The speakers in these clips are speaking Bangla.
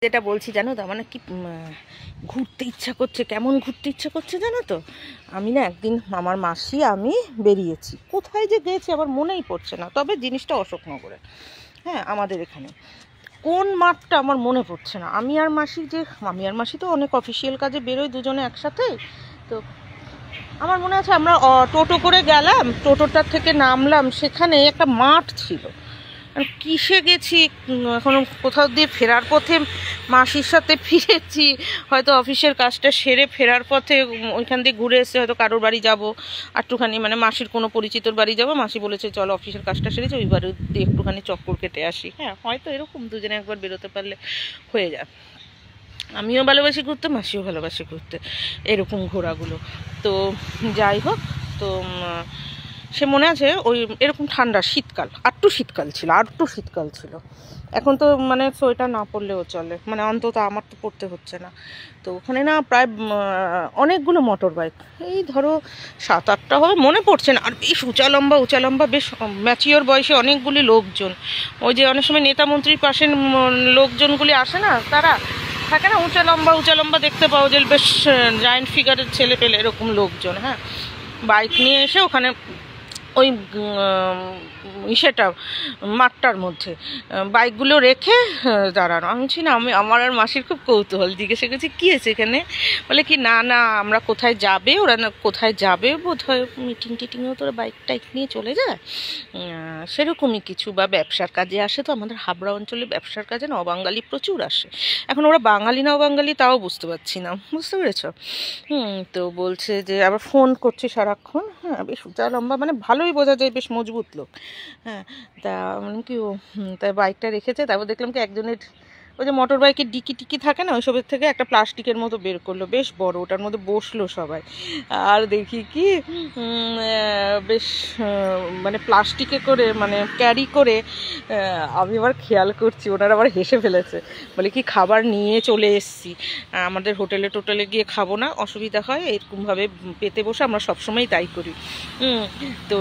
যেটা বলছি জানো তো, আমার না কি ঘুরতে ইচ্ছা করছে। কেমন ঘুরতে ইচ্ছা করছে জানো তো? আমি না একদিন আমার মাসি আমি বেরিয়েছি, কোথায় যে গেছি আমার মনেই পড়ছে না, তবে জিনিসটা অশোকনগরে, হ্যাঁ আমাদের এখানে। কোন মাঠটা আমার মনে পড়ছে না। আমি আর মাসি তো অনেক অফিসিয়াল কাজে বেরোই দুজনে একসাথে। তো আমার মনে আছে আমরা টোটো করে গেলাম, টোটোটার থেকে নামলাম, সেখানে একটা মাঠ ছিল। কিসে গেছি এখনো কোথাও দিয়ে ফেরার পথে মাসির সাথে ফিরেছি, হয়তো অফিসের কাজটা সেরে ফেরার পথে ওইখান দিয়ে ঘুরে এসে হয়তো কারোর বাড়ি যাব একটুখানি, মানে মাসির কোনো পরিচিতর বাড়ি যাব। মাসি বলেছে চলো অফিসের কাজটা সেরেছে ওই বাড়ি দিয়ে একটুখানি চক্কর কেটে আসি। হ্যাঁ হয়তো এরকম দুজনে একবার বেরোতে পারলে হয়ে যায়। আমিও ভালোবাসি ঘুরতে, মাসিও ভালোবাসি ঘুরতে, এরকম ঘোরাগুলো। তো যাই হোক, তো সে মনে আছে ওই এরকম ঠান্ডা শীতকাল, আরটু শীতকাল ছিল। এখন তো মানে সোয়েটার না পরলেও চলে, মানে অন্তত আমার তো পড়তে হচ্ছে না। তো ওখানে না প্রায় অনেকগুলো মোটর বাইক, এই ধরো 7-8টা হবে, মনে পড়ছে না। আর বেশ উঁচা লম্বা বেশ ম্যাচিওর বয়সে অনেকগুলি লোকজন, ওই যে অনেক সময় নেতা মন্ত্রীর পাশে লোকজনগুলি আসে না, তারা থাকে না উঁচা লম্বা দেখতে পাওয়া যায়, বেশ জায়েন্ট ফিগারের ছেলে পেলে এরকম লোকজন। হ্যাঁ, বাইক নিয়ে এসে ওখানে ওই সেটা মাঠটার মধ্যে বাইকগুলো রেখে দাঁড়ানো। আমি বলছি না, আমার আর মাসির খুব কৌতূহল, জিজ্ঞাসা করছি কী আছে এখানে। বলে কি না আমরা কোথায় যাবে, ওরা না কোথায় যাবে বোধ হয় মিটিং টিটিংয়েও তোরা বাইক টাইক নিয়ে চলে যায়, সেরকমই কিছু, বা ব্যবসার কাজে আসে। তো আমাদের হাবড়া অঞ্চলে ব্যবসার কাজে নবাঙ্গালি প্রচুর আসে। এখন ওরা বাঙালি না বাঙালি তাও বুঝতে পারছি না, বুঝতে পেরেছ? তো বলছে যে আবার ফোন করছে সারাক্ষণ। হ্যাঁ, বেশ উঁচা লম্বা, মানে ভালোই বোঝা যায় বেশ মজবুত লোক। হ্যাঁ, তা মানে কি ও তাই বাইকটা রেখেছে। তারপর দেখলাম কি একজনের ওই যে মোটর বাইকের ডিকি থাকে না, ওইসবের থেকে একটা প্লাস্টিকের মতো বের করলো, বেশ বড়, ওটার মধ্যে বসলো সবাই। আর দেখি কি বেশ মানে প্লাস্টিকে করে, মানে ক্যারি করে। আমি আবার খেয়াল করছি, ওনারা আবার হেসে ফেলেছে, বলে কি খাবার নিয়ে চলে এসছি, আমাদের টোটেলে গিয়ে খাবো না, অসুবিধা হয়, এরকমভাবে পেতে বসে আমরা সবসময় তাই করি। তো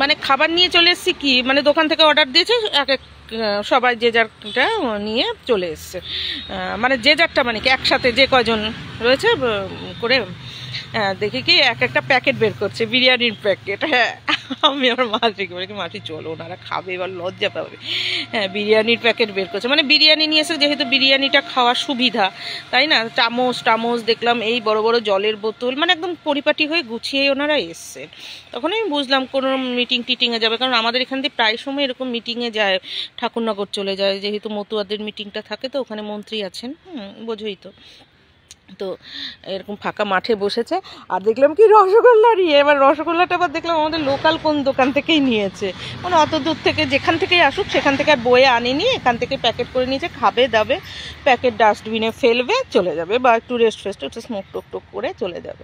মানে খাবার নিয়ে চলে এসছি, কি মানে দোকান থেকে অর্ডার দিয়েছে, সবাই যে যারটা নিয়ে চলে এসছে, মানে যে যারটা মানে কি একসাথে যে কজন রয়েছে করে। দেখি কি একটা প্যাকেট বের করছে, বিরিয়ানির প্যাকেট। হ্যাঁ, আমি আমার মাসিকে বলি কি মাসি চলো, ওনারা খাবে, এবার লজ্জা পাবে। হ্যাঁ, বিরিয়ানির প্যাকেট বের করছে, মানে বিরিয়ানি নিয়ে এসে, যেহেতু বিরিয়ানিটা খাওয়ার সুবিধা, তাই না, চামচ দেখলাম, এই বড় জলের বোতল, মানে একদম পরিপাটি হয়ে গুছিয়ে ওনারা এসছে। তখন আমি বুঝলাম কোনো মিটিংয়ে যাবে, কারণ আমাদের এখান থেকে প্রায় সময় এরকম মিটিংয়ে যায়, ঠাকুরনগর চলে যায়, যেহেতু মতুয়াদের মিটিংটা থাকে, তো ওখানে মন্ত্রী আছেন, বোঝোই তো। তো এরকম ফাঁকা মাঠে বসেছে, আর দেখলাম কি রসগোল্লা নিয়ে। এবার রসগোল্লাটা আবার দেখলাম আমাদের লোকাল কোন দোকান থেকেই নিয়েছে, মানে অত দূর থেকে যেখান থেকেই আসুক সেখান থেকে আর বয়ে আনেনি, এখান থেকে প্যাকেট করে নিয়েছে, খাবে দাবে, প্যাকেট ডাস্টবিনে ফেলবে, চলে যাবে, বা একটু রেস্ট একটু স্মোক টোক করে চলে যাবে।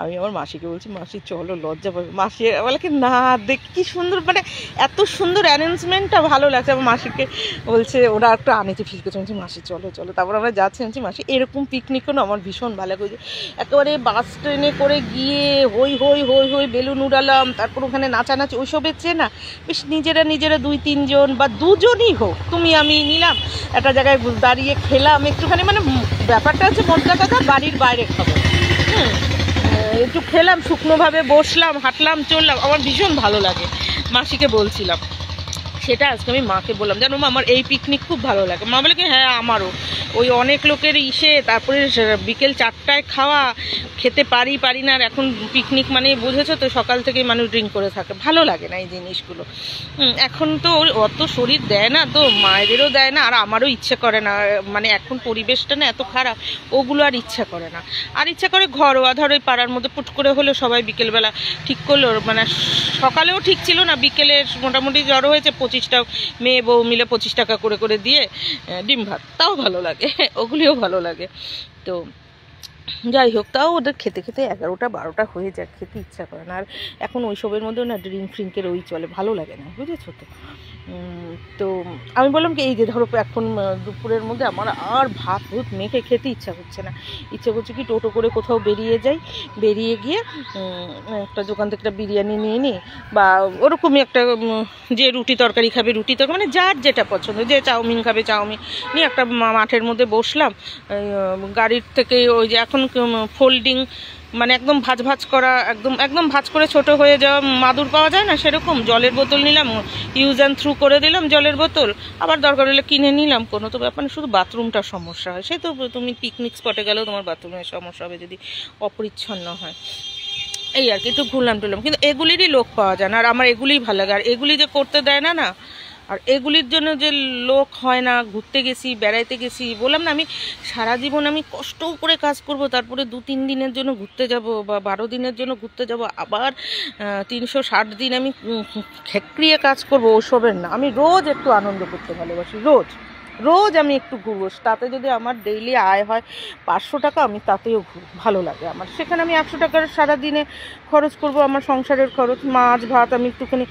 আমি আমার মাসিকে বলছি মাসি চলো, লজ্জা পাবে। মাসি বলে কি না, দেখ কি সুন্দর, মানে এত সুন্দর অ্যারেঞ্জমেন্টটা ভালো লাগছে। আমার মাসিকে বলছে ওরা একটু আনেছে, ফিল করছে, বলছি মাসি চলো। তারপর আমরা যাচ্ছি, বলছি মাসি এরকম পিকনিকও না আমার ভীষণ ভালো লাগে। একেবারে বাস ট্রেনে করে গিয়ে হই বেলুন উড়ালাম, তারপর ওখানে নাচানাচি, ওইসবের চেয়ে না বেশ নিজেরা 2-3 জন বা 2 জনই হোক, তুমি আমি নিলাম, একটা জায়গায় দাঁড়িয়ে খেলাম একটুখানি, মানে ব্যাপারটা হচ্ছে মোদ্দা কথা বাড়ির বাইরে খাবো, একটু খেলাম, শুকনোভাবে বসলাম, হাঁটলাম, চললাম, আমার ভীষণ ভালো লাগে। মাসিকে বলছিলাম সেটা, আজকে আমি মাকে বললাম, জানো মা আমার এই পিকনিক খুব ভালো লাগে। মা বলে কি হ্যাঁ আমারও, ওই অনেক লোকের তারপরে বিকেল 4টায় খাওয়া, খেতে পারি না। আর এখন পিকনিক মানে বুঝেছো তো, সকাল থেকে মানুষ ড্রিঙ্ক করে থাকে, ভালো লাগে না এই জিনিসগুলো। এখন তো অত শরীর দেয় না, তো মায়েদেরও দেয় না, আর আমারও ইচ্ছে করে না, মানে এখন পরিবেশটা না এত খারাপ, ওগুলো আর ইচ্ছা করে না। আর ইচ্ছা করে ঘরোয়া, ধরো ওই পাড়ার মধ্যে পুট করে হলো, সবাই বিকেলবেলা ঠিক করলো, মানে সকালেও ঠিক ছিল না, বিকেলে মোটামুটি জড়ো হয়েছে 25টা মেয়ে বউ মিলে 25 টাকা করে দিয়ে ডিম ভাত, তাও ভালো লাগে, ওগুলিও ভালো লাগে। তো যাই হোক, তাও ওদের খেতে খেতে 11টা 12টা হয়ে যায়, খেতে ইচ্ছা করে না। আর এখন ওইসবের মধ্যেও না ড্রিঙ্ক ফ্রিঙ্কের ওই চলে, ভালো লাগে না, বুঝেছো তো। তো আমি বললাম কি, এই যে ধরো এখন দুপুরের মধ্যে আমার আর ভাত ভূত মেখে খেতে ইচ্ছা করছে না, ইচ্ছে করছে কি টোটো করে কোথাও বেরিয়ে যাই, বেরিয়ে গিয়ে একটা দোকান থেকে একটা বিরিয়ানি নিয়ে নিই, বা ওরকমই একটা যে রুটি তরকারি খাবে রুটি তরকারি, মানে যার যেটা পছন্দ, যে চাউমিন খাবে চাউমিন নিয়ে একটা মাঠের মধ্যে বসলাম, গাড়ির থেকে ওই যে এখন ফোল্ডিং মানে একদম ভাজ ভাজ করা, একদম ভাজ করে ছোট হয়ে যাওয়া মাদুর পাওয়া যায় না, সেরকম জলের বোতল নিলাম, ইউজ অ্যান্ড থ্রু করে দিলাম জলের বোতল, আবার দরকার হলে কিনে নিলাম, কোনো তো ব্যাপার না, শুধু বাথরুমটার সমস্যা হয়। সে তো তুমি পিকনিক স্পটে গেলেও তোমার বাথরুমের সমস্যা হবে যদি অপরিচ্ছন্ন হয়, এই আর কি। একটু ঘুরলাম টুরলাম, কিন্তু এগুলিরই লোক পাওয়া যায় না, আর আমার এগুলিই ভালো লাগে। আর এগুলি যে করতে দেয় না না, আর এগুলির জন্য যে লোক হয় না। ঘুরতে গেছি, বেড়াইতে গেছি, বললাম না আমি সারা জীবন আমি কষ্টও করে কাজ করব, তারপরে 2-3 দিনের জন্য ঘুরতে যাব বা 12 দিনের জন্য ঘুরতে যাব, আবার 360 দিন আমি খেকড়িয়ে কাজ করব, ওসবের না। আমি রোজ একটু আনন্দ করতে ভালোবাসি, রোজ রোজ আমি একটু ঘুরবো, তাতে যদি আমার ডেইলি আয় হয় 500 টাকা, আমি তাতেও ভালো লাগে আমার। সেখানে আমি 100 টাকার সারাদিনে খরচ করব, আমার সংসারের খরচ, মাছ ভাত আমি একটুখানি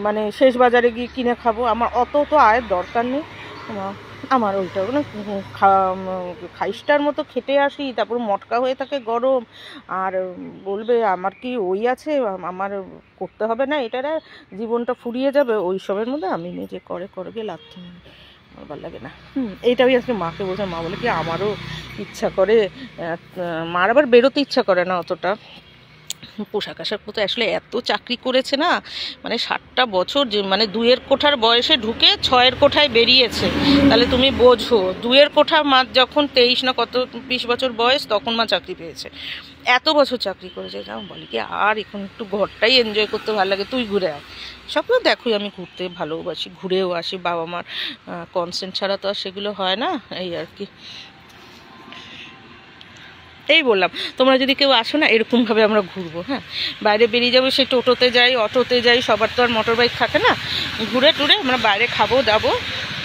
মানে শেষ বাজারে গিয়ে কিনে খাবো, আমার অত তো আয়ের দরকার নেই। আমার ওইটা মানে খাইস্টার মতো খেটে আসি, তারপর মটকা হয়ে থাকে গরম, আর বলবে আমার কি ওই আছে, আমার করতে হবে না, এটারা জীবনটা ফুরিয়ে যাবে, ওই সবের মধ্যে আমি নিজে করে গিয়ে লাগতে আমার ভালো লাগে না। এইটাই আজকে মাকে বলছে, মা বলে কি আমারও ইচ্ছা করে, মার আবার বেরোতে ইচ্ছা করে না অতটা, পোশাক আশাক মতো আসলে এত চাকরি করেছে না, মানে 60টা বছর, যে মানে 2-এর কোঠার বয়সে ঢুকে 6-এর কোঠায় বেরিয়েছে, তাহলে তুমি বোঝো 2-এর কোঠা মা যখন 23 না কত 20 বছর বয়স, তখন মা চাকরি পেয়েছে, এত বছর চাকরি করেছে। যাও বলি কি আর এখন একটু ঘরটাই এনজয় করতে ভালো লাগে, তুই ঘুরে আয়। সবগুলো দেখোই আমি ঘুরতে ভালোবাসি, ঘুরেও আসি, বাবা মার কনসেন্ট ছাড়া তো আর সেগুলো হয় না, এই আর কি। এই বললাম, তোমরা যদি কেউ আসো না, এরকমভাবে আমরা ঘুরবো, হ্যাঁ, বাইরে বেরিয়ে যাবো, সে টোটোতে যাই, অটোতে যাই, সবার তো আর মোটর বাইক থাকে না, ঘুরে টুরে আমরা বাইরে খাবো দাবো,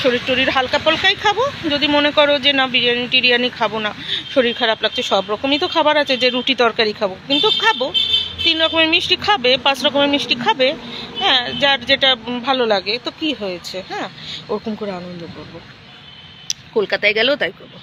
শরীর টরির হালকা পালকাই খাবো। যদি মনে করো যে না বিরিয়ানি টিরিয়ানি খাবো না, শরীর খারাপ লাগছে, সব রকমই তো খাবার আছে, যে রুটি তরকারি খাবো, কিন্তু খাবো 3 রকমের মিষ্টি খাবে, 5 রকমের মিষ্টি খাবে, হ্যাঁ, যার যেটা ভালো লাগে, তো কি হয়েছে, হ্যাঁ, ওরকম করে আনন্দ করবো। কলকাতায় গেলেও তাই করবো।